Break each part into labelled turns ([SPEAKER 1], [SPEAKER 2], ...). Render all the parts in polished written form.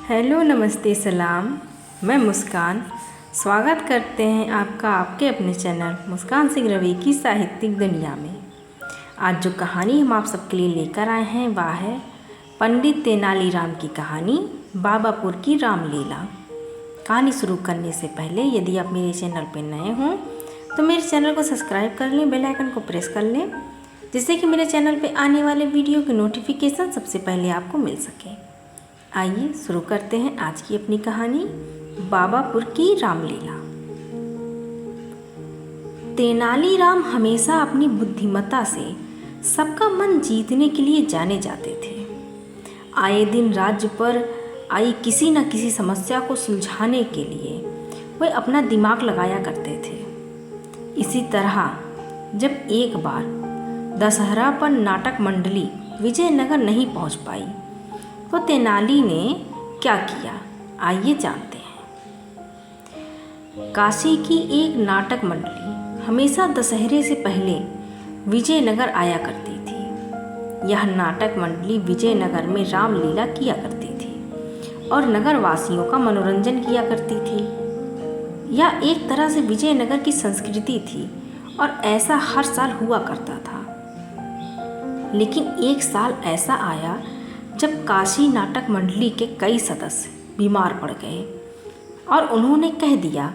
[SPEAKER 1] Hello, नमस्ते, सलाम। मैं मुस्कान स्वागत करते हैं आपका आपके अपने चैनल मुस्कान सिंह रवि की साहित्यिक दुनिया में। आज जो कहानी हम आप सबके लिए लेकर आए हैं वह है पंडित तेनालीराम की कहानी बाबापुर की रामलीला। कहानी शुरू करने से पहले यदि आप मेरे चैनल पर नए हों तो मेरे चैनल को सब्सक्राइब कर लें, बेल आइकन को प्रेस कर लें, जिससे कि मेरे चैनल पर आने वाले वीडियो की नोटिफिकेशन सबसे पहले आपको मिल सके। आइए शुरू करते हैं आज की अपनी कहानी बाबापुर की रामलीला। तेनालीराम हमेशा अपनी बुद्धिमत्ता से सबका मन जीतने के लिए जाने जाते थे। आए दिन राज्य पर आई किसी न किसी समस्या को सुलझाने के लिए वे अपना दिमाग लगाया करते थे। इसी तरह जब एक बार दशहरा पर नाटक मंडली विजयनगर नहीं पहुंच पाई तो तेनाली ने क्या किया, आइए जानते हैं। काशी की एक नाटक मंडली हमेशा दशहरे से पहले विजयनगर आया करती थी। यह नाटक मंडली विजयनगर में रामलीला किया करती थी और नगर वासियों का मनोरंजन किया करती थी। यह एक तरह से विजयनगर की संस्कृति थी और ऐसा हर साल हुआ करता था। लेकिन एक साल ऐसा आया जब काशी नाटक मंडली के कई सदस्य बीमार पड़ गए और उन्होंने कह दिया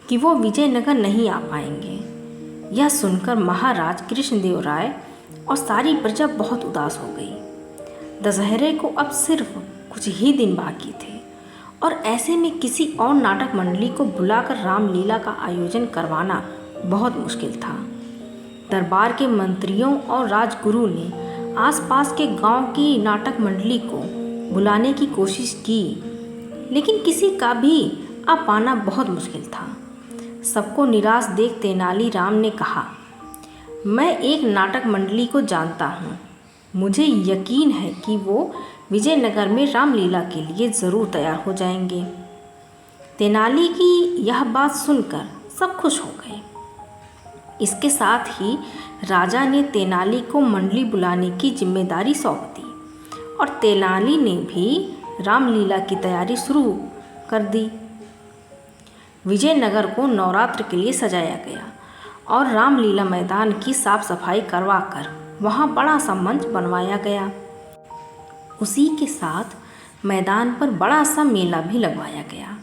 [SPEAKER 1] कि वो विजयनगर नहीं आ पाएंगे। यह सुनकर महाराज कृष्णदेव राय और सारी प्रजा बहुत उदास हो गई। दशहरे को अब सिर्फ कुछ ही दिन बाकी थे और ऐसे में किसी और नाटक मंडली को बुलाकर रामलीला का आयोजन करवाना बहुत मुश्किल था। दरबार के मंत्रियों और राजगुरु ने आसपास के गांव की नाटक मंडली को बुलाने की कोशिश की, लेकिन किसी का भी आ पाना बहुत मुश्किल था। सबको निराश देख तेनालीराम ने कहा, मैं एक नाटक मंडली को जानता हूँ। मुझे यकीन है कि वो विजयनगर में रामलीला के लिए ज़रूर तैयार हो जाएंगे। तेनाली की यह बात सुनकर सब खुश हो गए। इसके साथ ही राजा ने तेनाली को मंडली बुलाने की जिम्मेदारी सौंप दी और तेनाली ने भी रामलीला की तैयारी शुरू कर दी। विजयनगर को नवरात्र के लिए सजाया गया और रामलीला मैदान की साफ सफाई करवाकर वहाँ बड़ा सा मंच बनवाया गया। उसी के साथ मैदान पर बड़ा सा मेला भी लगवाया गया।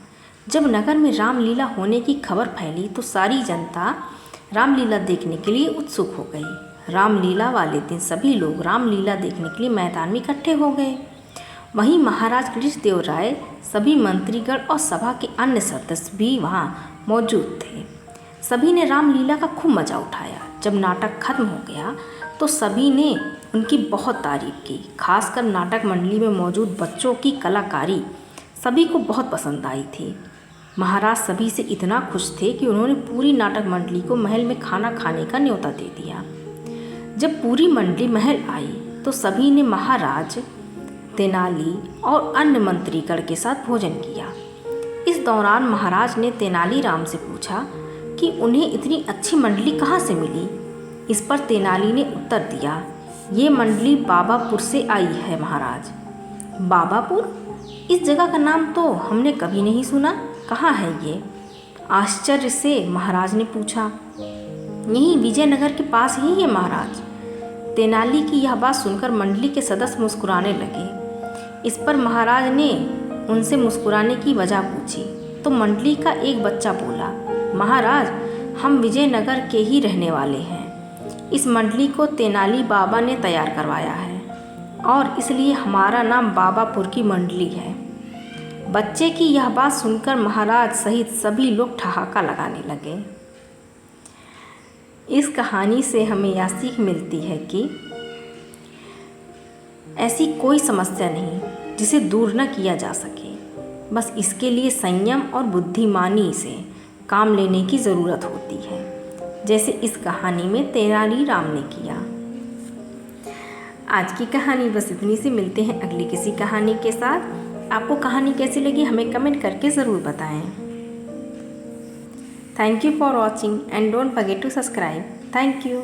[SPEAKER 1] जब नगर में रामलीला होने की खबर फैली तो सारी जनता रामलीला देखने के लिए उत्सुक हो गई। रामलीला वाले दिन सभी लोग रामलीला देखने के लिए मैदान में इकट्ठे हो गए। वहीं महाराज कृष्णदेव राय, सभी मंत्रीगण और सभा के अन्य सदस्य भी वहां मौजूद थे। सभी ने रामलीला का खूब मजा उठाया। जब नाटक खत्म हो गया तो सभी ने उनकी बहुत तारीफ की। खासकर नाटक मंडली में मौजूद बच्चों की कलाकारी सभी को बहुत पसंद आई थी। महाराज सभी से इतना खुश थे कि उन्होंने पूरी नाटक मंडली को महल में खाना खाने का न्योता दे दिया। जब पूरी मंडली महल आई तो सभी ने महाराज, तेनाली और अन्य मंत्रीगण के साथ भोजन किया। इस दौरान महाराज ने तेनालीराम से पूछा कि उन्हें इतनी अच्छी मंडली कहाँ से मिली। इस पर तेनाली ने उत्तर दिया, ये मंडली बाबापुर से आई है महाराज। बाबापुर? इस जगह का नाम तो हमने कभी नहीं सुना, कहाँ है ये? आश्चर्य से महाराज ने पूछा। यहीं विजयनगर के पास ही है महाराज। तेनाली की यह बात सुनकर मंडली के सदस्य मुस्कुराने लगे। इस पर महाराज ने उनसे मुस्कुराने की वजह पूछी तो मंडली का एक बच्चा बोला, महाराज, हम विजयनगर के ही रहने वाले हैं। इस मंडली को तेनाली बाबा ने तैयार करवाया है और इसलिए हमारा नाम बाबापुर की मंडली है। बच्चे की यह बात सुनकर महाराज सहित सभी लोग ठहाका लगाने लगे। इस कहानी से हमें यह सीख मिलती है कि ऐसी कोई समस्या नहीं जिसे दूर न किया जा सके। बस इसके लिए संयम और बुद्धिमानी से काम लेने की ज़रूरत होती है, जैसे इस कहानी में तेनालीराम ने किया। आज की कहानी बस इतनी सी। मिलते हैं अगली किसी कहानी के साथ। आपको कहानी कैसी लगी हमें कमेंट करके ज़रूर बताएं। Thank you for watching and don't forget to subscribe. Thank you.